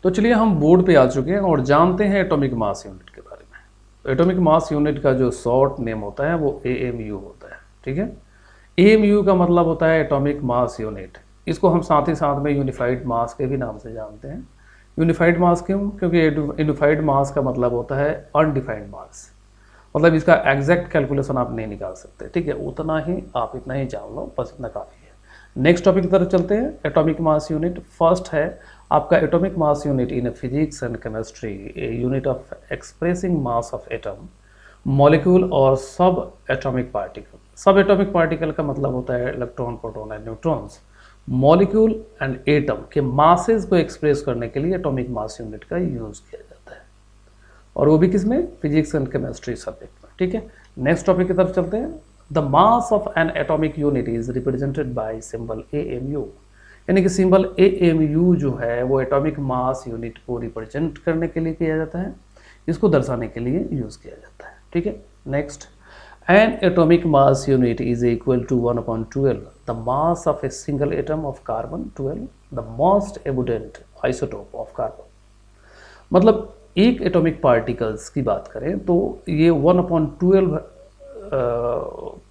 तो चलिए हम बोर्ड पे आ चुके हैं और जानते हैं एटॉमिक मास यूनिट के बारे में। तो एटॉमिक मास यूनिट का जो शॉर्ट नेम होता है वो AMU होता है। ठीक है, AMU का मतलब होता है एटॉमिक मास यूनिट। इसको हम साथ ही साथ में यूनिफाइड मास के भी नाम से जानते हैं। यूनिफाइड मास क्यों? क्योंकि यूनिफाइड मास का मतलब होता है अनडिफाइंड मास, मतलब इसका एग्जैक्ट कैलकुलेशन आप नहीं निकाल सकते। ठीक है, उतना ही आप इतना ही जान लो, बस इतना काफ़ी है। नेक्स्ट टॉपिक की तरफ चलते हैं। एटॉमिक मास यूनिट फर्स्ट है आपका atomic mass unit in physics and chemistry, a unit of expressing mass of atom, molecule और सब एटॉमिक पार्टिकल। सब एटॉमिक पार्टिकल का मतलब होता है electron, proton and neutrons. Molecule and atom के मासेस को एक्सप्रेस करने के लिए एटॉमिक मास यूनिट का यूज किया जाता है, और वो भी किसमें? फिजिक्स एंड केमिस्ट्री सब्जेक्ट में। ठीक है, नेक्स्ट टॉपिक की तरफ चलते हैं। The mass of N atomic unit is represented by symbol AMU, यानी कि सिंबल AMU जो है वो एटॉमिक मास यूनिट को रिप्रेजेंट करने के लिए किया जाता है, इसको दर्शाने के लिए यूज किया जाता है। ठीक है, next, an atomic mass unit is equal to 1/12 the mass of a single atom of carbon 12, the most abundant isotope of carbon. मतलब एक एटॉमिक पार्टिकल्स की बात करें तो ये 1/12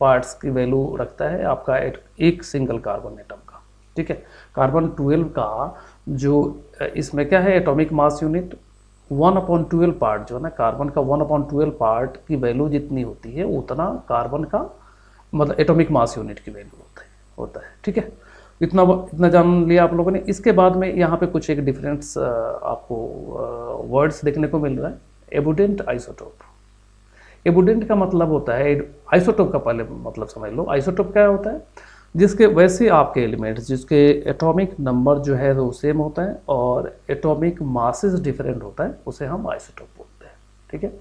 पार्ट्स की वैल्यू रखता है आपका एक सिंगल कार्बन एटम का। ठीक है, कार्बन 12 का जो इसमें क्या है एटॉमिक मास यूनिट 1/12 पार्ट जो है ना, कार्बन का 1/12 पार्ट की वैल्यू जितनी होती है उतना कार्बन का मतलब एटॉमिक मास यूनिट की वैल्यू होता है। ठीक है, इतना जान लिया आप लोगों ने। इसके बाद में यहाँ पे कुछ एक डिफरेंस आपको वर्ड्स देखने को मिल रहा है। Abundant, isotope. एबुडेंट का मतलब होता है, आइसोटोप का पहले मतलब समझ लो। आइसोटोप क्या होता है? जिसके वैसे आपके एलिमेंट्स जिसके एटॉमिक नंबर जो है वो सेम होता है और एटॉमिक मासेस डिफरेंट होता है, उसे हम आइसोटोप बोलते हैं। ठीक है,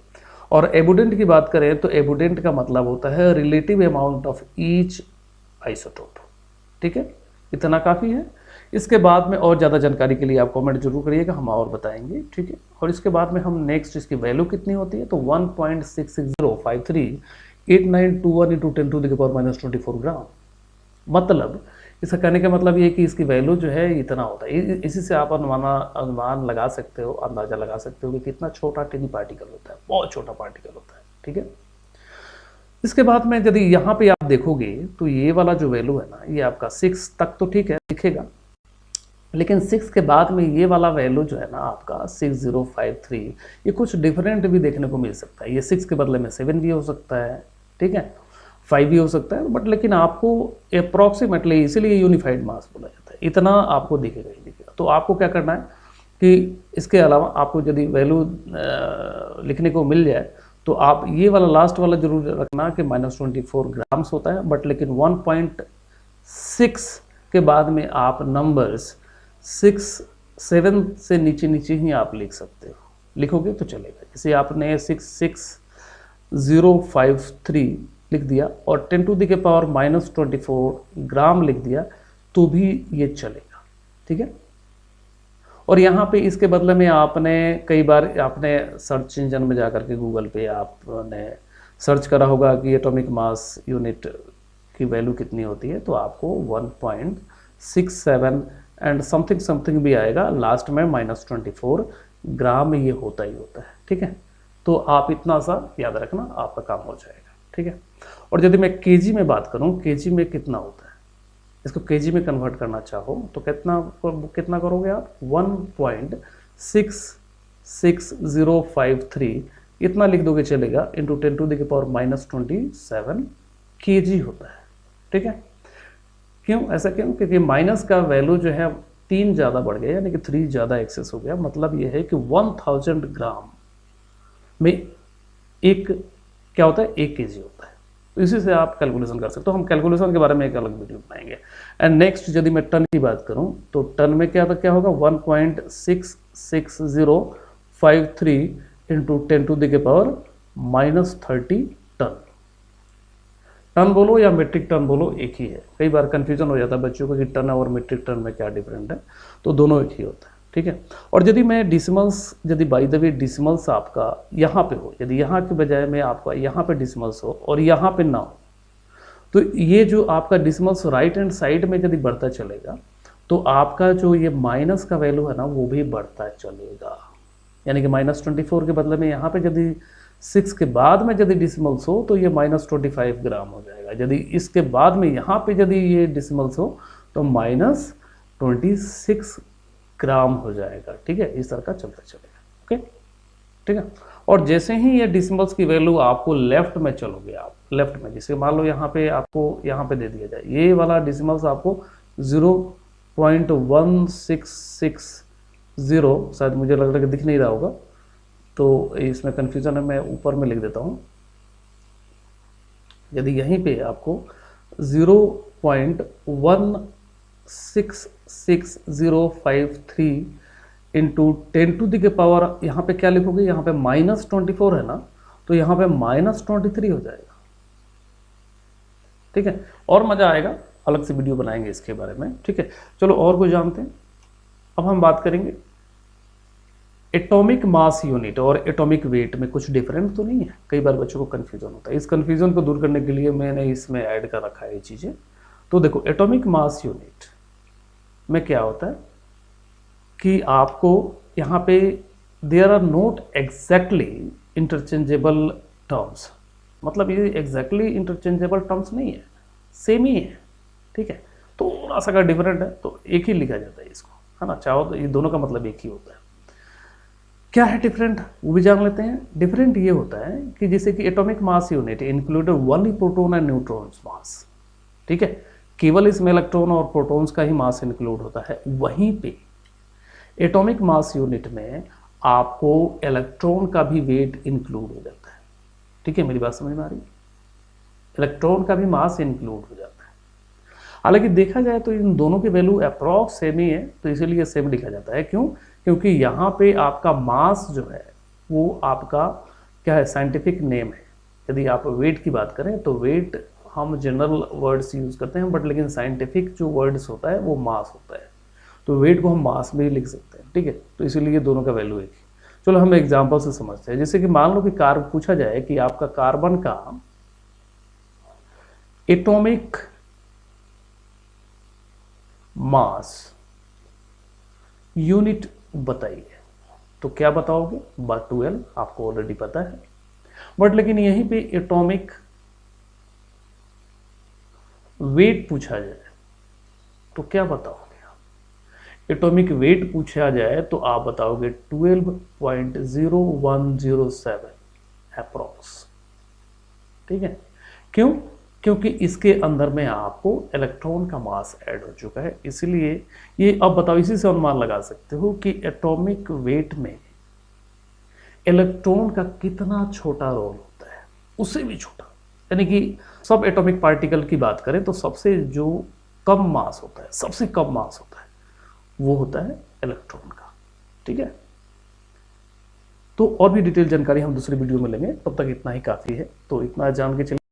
और एबुडेंट की बात करें तो एबुडेंट का मतलब होता है relative amount of each isotope. ठीक है, इतना काफ़ी है। इसके बाद में और ज़्यादा जानकारी के लिए आप कमेंट जरूर करिएगा, हम और बताएंगे। ठीक है, और इसके बाद में हम नेक्स्ट इसकी वैल्यू कितनी होती है तो 1.660538921 × 10⁻⁻24 ग्राम। मतलब इसका कहने का मतलब ये है कि इसकी वैल्यू जो है इतना होता है। इसी से आप अनुमान लगा सकते हो, अंदाजा लगा सकते हो कि कितना छोटा टिनी पार्टिकल होता है, बहुत छोटा पार्टिकल होता है। ठीक है, इसके बाद में यदि यहाँ पे आप देखोगे तो ये वाला जो वैल्यू है ना, ये आपका 6 तक तो ठीक है दिखेगा, लेकिन 6 के बाद में ये वाला वैल्यू जो है ना आपका 6053, ये कुछ डिफरेंट भी देखने को मिल सकता है। ये 6 के बदले में 7 भी हो सकता है, ठीक है, 5 भी हो सकता है, बट लेकिन आपको अप्रॉक्सीमेटली, इसीलिए यूनिफाइड मास बोला जाता है, इतना आपको दिखेगा ही दिखेगा। तो आपको क्या करना है कि इसके अलावा आपको यदि वैल्यू लिखने को मिल जाए तो आप ये वाला लास्ट वाला जरूर रखना कि -24 ग्राम्स होता है, बट लेकिन 1.6 के बाद में आप नंबर्स 7 से नीचे ही आप लिख सकते हो। लिखोगे तो चलेगा। जैसे आपने 66053 लिख दिया और 10⁻⁻24 ग्राम लिख दिया तो भी ये चलेगा। ठीक है, और यहाँ पे इसके बदले में आपने कई बार आपने सर्च इंजन में जाकर के गूगल पे आपने सर्च करा होगा कि एटॉमिक मास यूनिट की वैल्यू कितनी होती है, तो आपको 1.67 एंड समथिंग भी आएगा, लास्ट में -24 ग्राम ये होता ही होता है। ठीक है, तो आप इतना सा याद रखना, आपका काम हो जाएगा। ठीक है, और यदि मैं केजी में बात करूँ, केजी में कितना होता है, इसको केजी में कन्वर्ट करना चाहो तो कितना करोगे आप 1.66053 इतना लिख दोगे चलेगा, इंटू 10⁻⁻27 केजी होता है। ठीक है, क्यों ऐसा क्यों? क्योंकि माइनस का वैल्यू जो है 3 ज़्यादा बढ़ गया, यानी कि 3 ज़्यादा एक्सेस हो गया। मतलब ये है कि 1000 ग्राम में एक क्या होता है, 1 केजी होता है। तो इसी से आप कैलकुलेशन कर सकते हो। हम कैलकुलेशन के बारे में एक अलग वीडियो बनाएंगे। एंड नेक्स्ट यदि मैं टन की बात करूं तो टन में क्या होगा 1.66053 इंटू 10⁻⁻30 टन। टन बोलो या मीट्रिक टन बोलो, एक ही है। कई बार कंफ्यूजन हो जाता है बच्चों को कि टन और मीट्रिक टन में क्या डिफरेंट है, तो दोनों एक ही होता है। ठीक है, और यदि मैं डिसिमल्स, यदि बाय द वे डिसिमल्स आपका यहाँ पे हो, यदि यहाँ के बजाय में आपका यहाँ पे डिसिमल्स हो और यहाँ पे ना हो, तो ये जो आपका डिसिमल्स राइट हैंड साइड में यदि बढ़ता चलेगा तो आपका जो ये माइनस का वैल्यू है ना वो भी बढ़ता चलेगा, यानी कि -24 के बदले में यहाँ पे यदि 6 के बाद में यदि डिसिमल्स हो तो ये -25 ग्राम हो जाएगा, यदि इसके बाद में यहाँ पे यदि ये डिसिमल्स हो तो -26 ग्राम हो जाएगा। ठीक है, इस तरह का चलता चलेगा। ओके, ठीक है। और जैसे ही ये डिसिमल्स की वैल्यू आपको लेफ्ट में चलोगे, आप लेफ्ट में, जैसे मान लो यहाँ पे आपको यहाँ पे दे दिया जाए ये वाला डिसिमल्स आपको 0.1660, शायद मुझे लग रहा है कि दिख नहीं रहा होगा तो इसमें कन्फ्यूजन है, मैं ऊपर में लिख देता हूँ। यदि यहीं पे आपको 0.166053 इंटू 10⁻, यहाँ पे क्या लिखोगे, यहाँ पे -24 है ना, तो यहाँ पे -23 हो जाएगा। ठीक है, और मजा आएगा, अलग से वीडियो बनाएंगे इसके बारे में। ठीक है, चलो और कुछ जानते हैं। अब हम बात करेंगे एटॉमिक मास यूनिट और एटॉमिक वेट में कुछ डिफरेंट तो नहीं है, कई बार बच्चों को कन्फ्यूजन होता है। इस कन्फ्यूजन को दूर करने के लिए मैंने इसमें ऐड कर रखा है ये चीज़ें। तो देखो, एटॉमिक मास यूनिट में क्या होता है कि आपको यहाँ पे there are not exactly interchangeable terms, मतलब ये एग्जैक्टली इंटरचेंजेबल टर्म्स नहीं है, सेम ही है। ठीक है, थोड़ा सा का डिफरेंट है तो एक ही लिखा जाता है इसको, है ना, चाहो तो ये दोनों का मतलब एक ही होता है। क्या है डिफरेंट, वो भी जान लेते हैं। डिफरेंट ये होता है कि जैसे कि atomic mass unit included only proton and neutrons mass. ठीक है, केवल इसमें इलेक्ट्रॉन और प्रोटॉन्स का ही मास इंक्लूड होता है। वहीं पे एटॉमिक मास यूनिट में आपको इलेक्ट्रॉन का भी वेट इंक्लूड हो जाता है। ठीक है, मेरी बात समझ में आ रही है, इलेक्ट्रॉन का भी मास इंक्लूड हो जाता है। हालांकि देखा जाए तो इन दोनों की वैल्यू अप्रॉक्स सेम ही है, तो इसीलिए सेम लिखा जाता है। क्यों? क्योंकि यहाँ पे आपका मास जो है वो आपका क्या है, साइंटिफिक नेम है। यदि आप वेट की बात करें तो वेट हम जनरल वर्ड्स यूज़ करते हैं, बट लेकिन साइंटिफिक जो वर्ड्स होता है वो मास होता है, तो वेट को हम मास में ही लिख सकते हैं। ठीक है, तो इसीलिए दोनों का वैल्यू एक ही। चलो हम एग्जाम्पल से समझते हैं। जैसे कि मान लो कि पूछा जाए कि आपका कार्बन का एटॉमिक मास यूनिट बताइए, तो क्या बताओगे? 12 आपको ऑलरेडी पता है, बट लेकिन यहीं पे एटॉमिक वेट पूछा जाए तो क्या बताओगे आप? एटॉमिक वेट पूछा जाए तो आप बताओगे 12.0107 अप्रॉक्स। ठीक है, क्यों? क्योंकि इसके अंदर में आपको इलेक्ट्रॉन का मास ऐड हो चुका है, इसलिए ये अब बताओ, इसी से अनुमान लगा सकते हो कि एटॉमिक वेट में इलेक्ट्रॉन का कितना छोटा रोल होता है, उससे भी छोटा। यानी कि सब एटॉमिक पार्टिकल की बात करें तो सबसे जो कम मास होता है, सबसे कम मास होता है, वो होता है इलेक्ट्रॉन का। ठीक है, तो और भी डिटेल जानकारी हम दूसरी वीडियो में लेंगे, तब तक इतना ही काफ़ी है। तो इतना जान के चलिए।